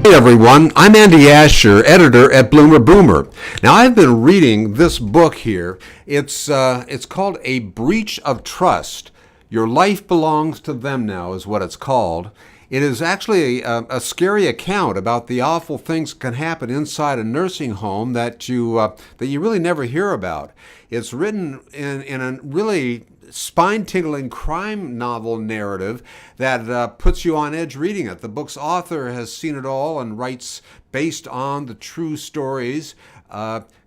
Hey everyone, I'm Andy Asher, editor at BloomerBoomer. Now I've been reading this book here. It's called A Breach of Trust. Your Life Belongs to Them Now is what it's called. It is actually a scary account about the awful things that can happen inside a nursing home that you really never hear about. It's written in a really spine-tingling crime novel narrative that puts you on edge reading it. The book's author has seen it all and writes based on the true stories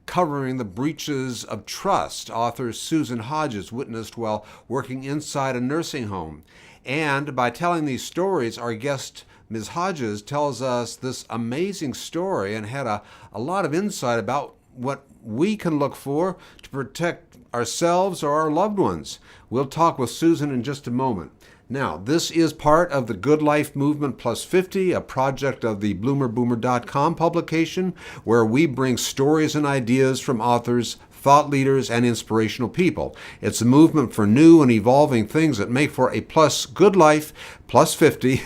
covering the breaches of trust author Susan Hodges witnessed while working inside a nursing home. And by telling these stories, our guest, Ms. Hodges, tells us this amazing story and had a lot of insight about what we can look for to protect ourselves or our loved ones. We'll talk with Susan in just a moment. Now, this is part of the Good Life Movement Plus 50, a project of the BloomerBoomer.com publication, where we bring stories and ideas from authors, thought leaders, and inspirational people. It's a movement for new and evolving things that make for a plus good life, plus 50,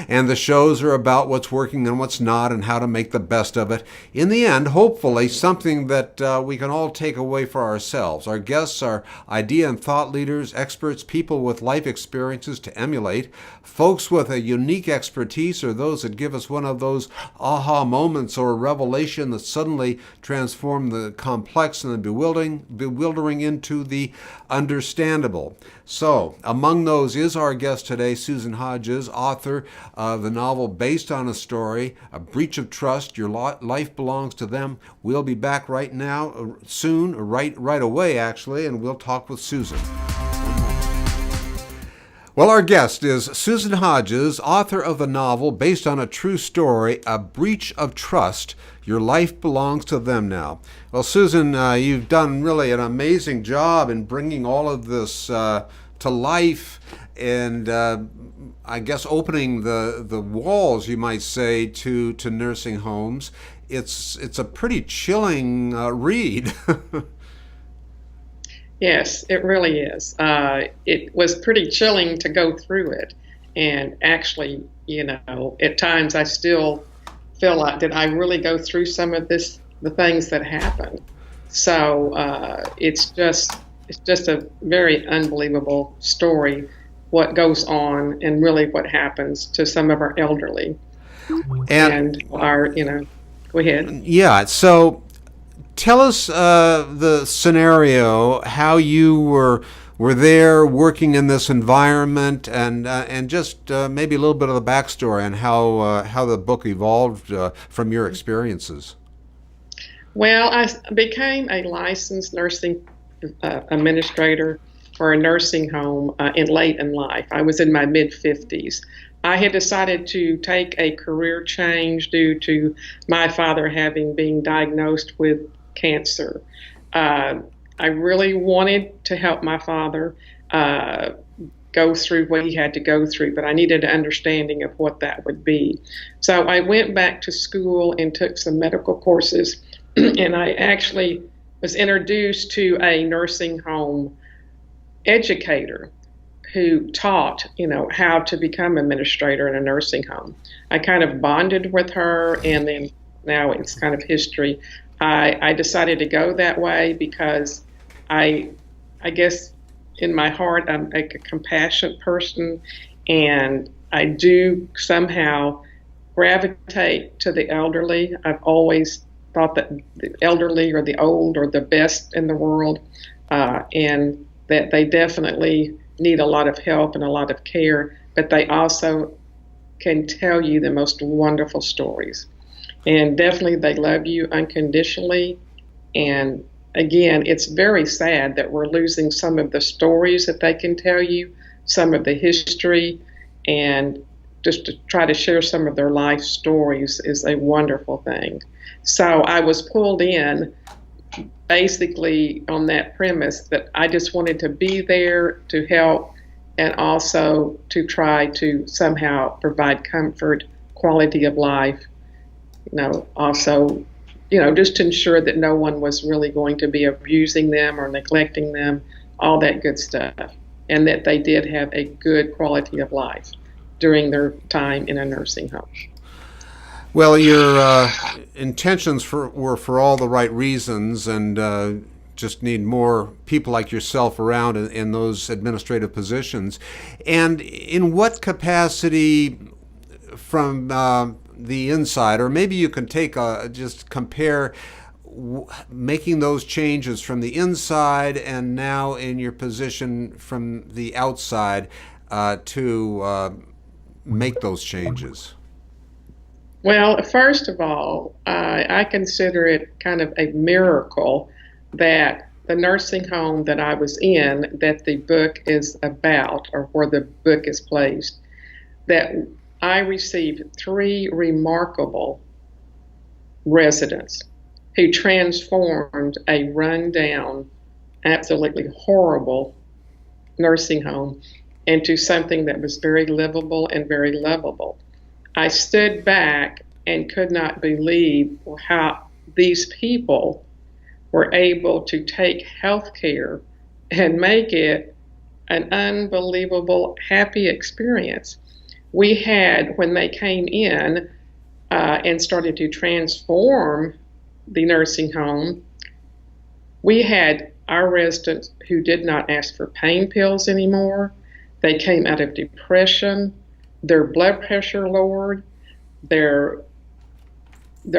and the shows are about what's working and what's not and how to make the best of it. In the end, hopefully, something that we can all take away for ourselves. Our guests are idea and thought leaders, experts, people with life experiences to emulate, folks with a unique expertise, or those that give us one of those aha moments or a revelation that suddenly transform the complex and the bewildering into the understandable. So, among those is our guest today, Susan Hodges, author of the novel based on a story, A Breach of Trust, Your Life Belongs to Them. We'll be back right now, soon, right away actually, and we'll talk with Susan. Well, our guest is Susan Hodges, author of the novel based on a true story, A Breach of Trust, Your Life Belongs to Them Now. Well, Susan, you've done really an amazing job in bringing all of this to life and I guess opening the walls, you might say, to nursing homes. It's a pretty chilling read. Yes, it really is. It was pretty chilling to go through it. And actually, at times I still feel like, did I really go through some of the things that happened? So it's just a very unbelievable story, what goes on and really what happens to some of our elderly. And our, go ahead. Yeah, so tell us the scenario, how you were there working in this environment, and just maybe a little bit of the backstory and how the book evolved from your experiences. Well, I became a licensed nursing administrator for a nursing home late in life. I was in my mid-50s. I had decided to take a career change due to my father being diagnosed with cancer. I really wanted to help my father go through what he had to go through, but I needed an understanding of what that would be. So I went back to school and took some medical courses, and I actually was introduced to a nursing home educator who taught, how to become administrator in a nursing home. I kind of bonded with her, and then now it's kind of history. I decided to go that way because I guess in my heart I'm a compassionate person, and I do somehow gravitate to the elderly. I've always thought that the elderly or the old are the best in the world, and that they definitely need a lot of help and a lot of care, but they also can tell you the most wonderful stories. And definitely they love you unconditionally. And again, it's very sad that we're losing some of the stories that they can tell you, some of the history, and just to try to share some of their life stories is a wonderful thing. So I was pulled in basically on that premise that I just wanted to be there to help and also to try to somehow provide comfort, quality of life, also, just to ensure that no one was really going to be abusing them or neglecting them, all that good stuff, and that they did have a good quality of life during their time in a nursing home. Well, your intentions were for all the right reasons, and just need more people like yourself around in those administrative positions. And in what capacity, from the inside, or maybe you can take just compare making those changes from the inside and now in your position from the outside to make those changes? Well, first of all, I consider it kind of a miracle that the nursing home that I was in, that the book is about, or where the book is placed, that I received three remarkable residents who transformed a rundown, absolutely horrible nursing home into something that was very livable and very lovable. I stood back and could not believe how these people were able to take healthcare and make it an unbelievable, happy experience. We had, when they came in and started to transform the nursing home, we had our residents who did not ask for pain pills anymore. They came out of depression, their blood pressure lowered, their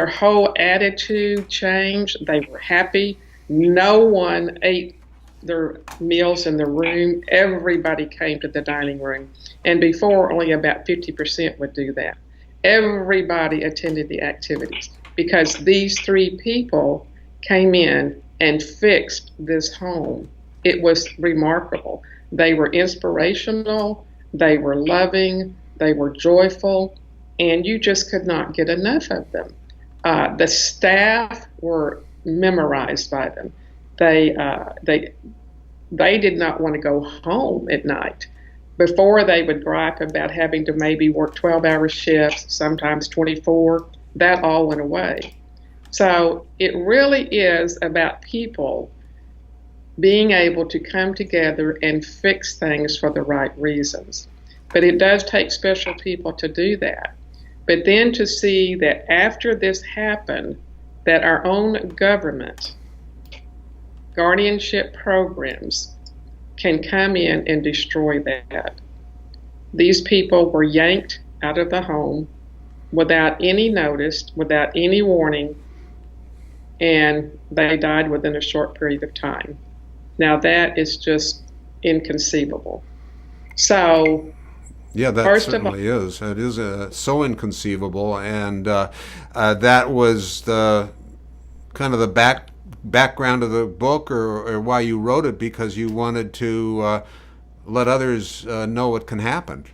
whole attitude changed. They were happy. No one ate their meals in the room. Everybody came to the dining room. And before, only about 50% would do that. Everybody attended the activities because these three people came in and fixed this home. It was remarkable. They were inspirational, they were loving, they were joyful, and you just could not get enough of them. The staff were memorized by them. They did not want to go home at night. Before, they would gripe about having to maybe work 12-hour shifts, sometimes 24. That all went away. So it really is about people being able to come together and fix things for the right reasons. But it does take special people to do that. But then to see that after this happened, that our own government, guardianship programs, can come in and destroy that. These people were yanked out of the home without any notice, without any warning, and they died within a short period of time. Now that is just inconceivable. So, yeah, that first certainly is. It is so inconceivable, and that was the kind of the background of the book, or why you wrote it, because you wanted to let others know what can happen.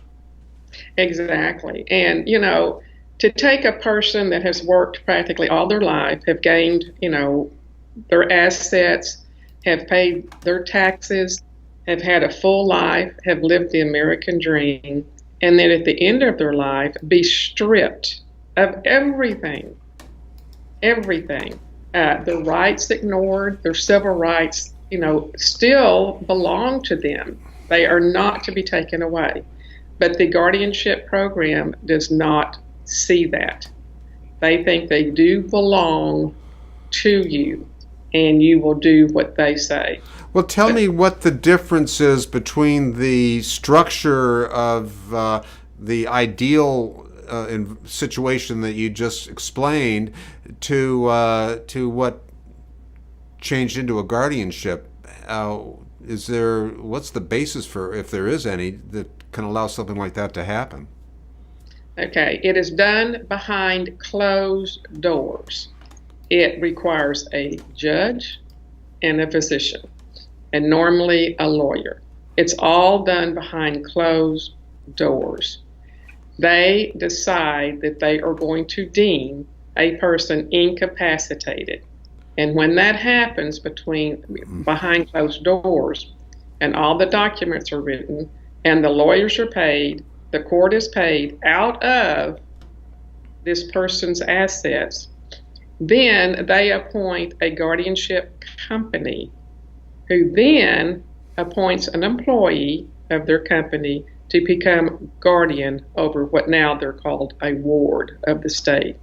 Exactly. And, to take a person that has worked practically all their life, have gained, their assets, have paid their taxes, have had a full life, have lived the American dream, and then at the end of their life be stripped of everything, their rights ignored, their civil rights, still belong to them. They are not to be taken away. But the guardianship program does not see that. They think they do belong to you, and you will do what they say. Well, tell me what the difference is between the structure of the ideal situation that you just explained to what changed into a guardianship. What's the basis for, if there is any, that can allow something like that to happen? Okay, it is done behind closed doors. It requires a judge and a physician, and normally a lawyer. It's all done behind closed doors. They decide that they are going to deem a person incapacitated. And when that happens behind closed doors, and all the documents are written, and the lawyers are paid, the court is paid out of this person's assets, then they appoint a guardianship company who then appoints an employee of their company to become guardian over what now they're called a ward of the state.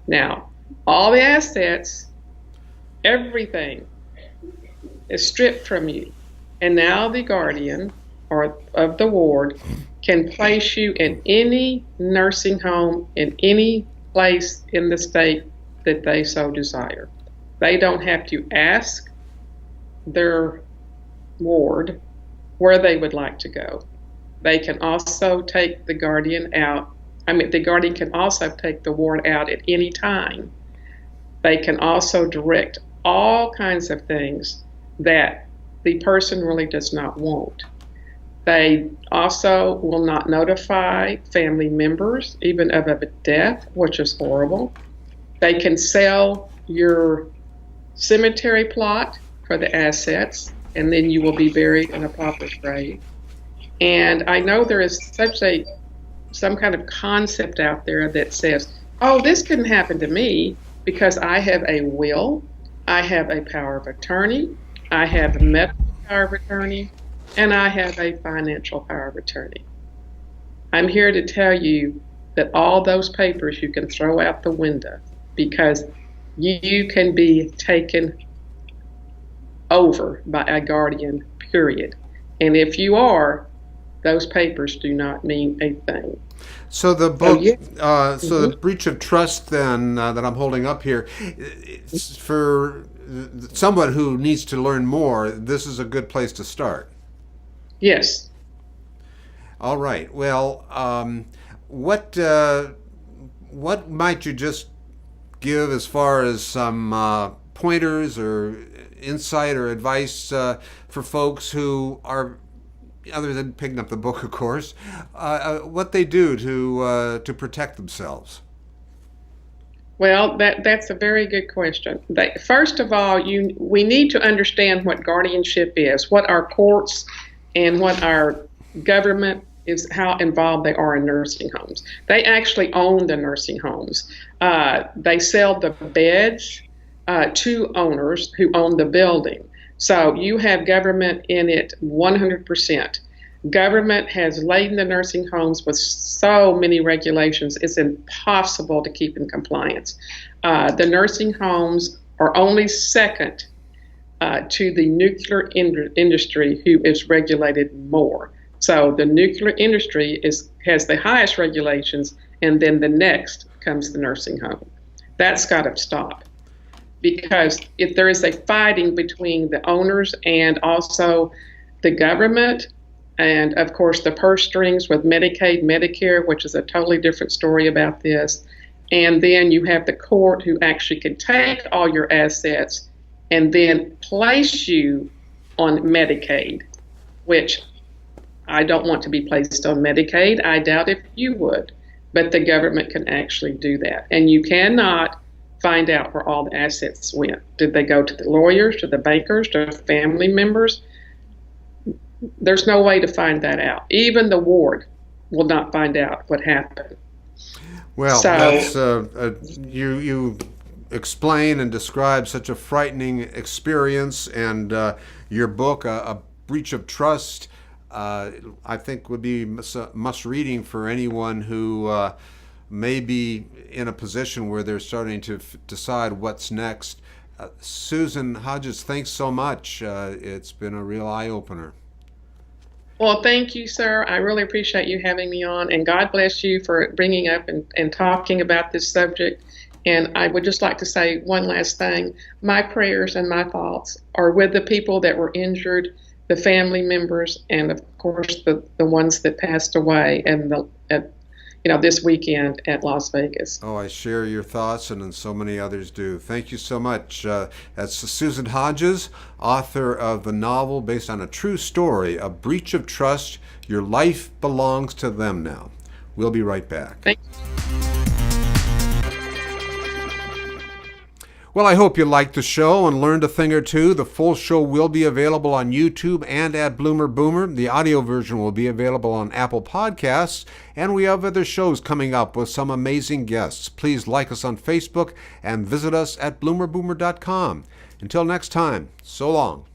Now, all the assets, everything is stripped from you. And now the guardian or of the ward can place you in any nursing home in any place in the state that they so desire. They don't have to ask their ward where they would like to go. They can also take the guardian out. The guardian can also take the ward out at any time. They can also direct all kinds of things that the person really does not want. They also will not notify family members, even of a death, which is horrible. They can sell your cemetery plot for the assets, and then you will be buried in a pauper's grave. And I know there is some kind of concept out there that says, oh, this couldn't happen to me because I have a will, I have a power of attorney, I have a medical power of attorney, and I have a financial power of attorney. I'm here to tell you that all those papers you can throw out the window because you can be taken over by a guardian, period. And if you are, those papers do not mean a thing. So the book, the breach of trust then that I'm holding up here, it's for someone who needs to learn more, this is a good place to start. Yes. All right. Well, what might you just give as far as some pointers or insight or advice for folks who are, other than picking up the book, of course, what they do to protect themselves? Well, that's a very good question. First of all, we need to understand what guardianship is, what our courts and what our government is, how involved they are in nursing homes. They actually own the nursing homes. They sell the beds to owners who own the building. So you have government in it 100%. Government has laden the nursing homes with so many regulations, it's impossible to keep in compliance. The nursing homes are only second to the nuclear industry, who is regulated more. So the nuclear industry has the highest regulations, and then the next comes the nursing home. That's got to stop. Because if there is a fighting between the owners and also the government, and of course the purse strings with Medicaid, Medicare, which is a totally different story about this, and then you have the court who actually can take all your assets and then place you on Medicaid, which I don't want to be placed on Medicaid. I doubt if you would, but the government can actually do that. And you cannot find out where all the assets went. Did they go to the lawyers, to the bankers, to family members? There's no way to find that out. Even the ward will not find out what happened. Well, that's, you explain and describe such a frightening experience, and your book, A Breach of Trust, I think would be must reading for anyone who may be in a position where they're starting to decide what's next. Susan Hodges, thanks so much. It's been a real eye-opener. Well, thank you, sir. I really appreciate you having me on, and God bless you for bringing up and talking about this subject. And I would just like to say one last thing. My prayers and my thoughts are with the people that were injured, the family members, and of course the ones that passed away and this weekend at Las Vegas. Oh, I share your thoughts, and so many others do. Thank you so much. That's Susan Hodges, author of the novel based on a true story, A Breach of Trust, Your Life Belongs to Them Now. We'll be right back. Thank you. Well, I hope you liked the show and learned a thing or two. The full show will be available on YouTube and at BloomerBoomer. The audio version will be available on Apple Podcasts, and we have other shows coming up with some amazing guests. Please like us on Facebook and visit us at bloomerboomer.com. Until next time, so long.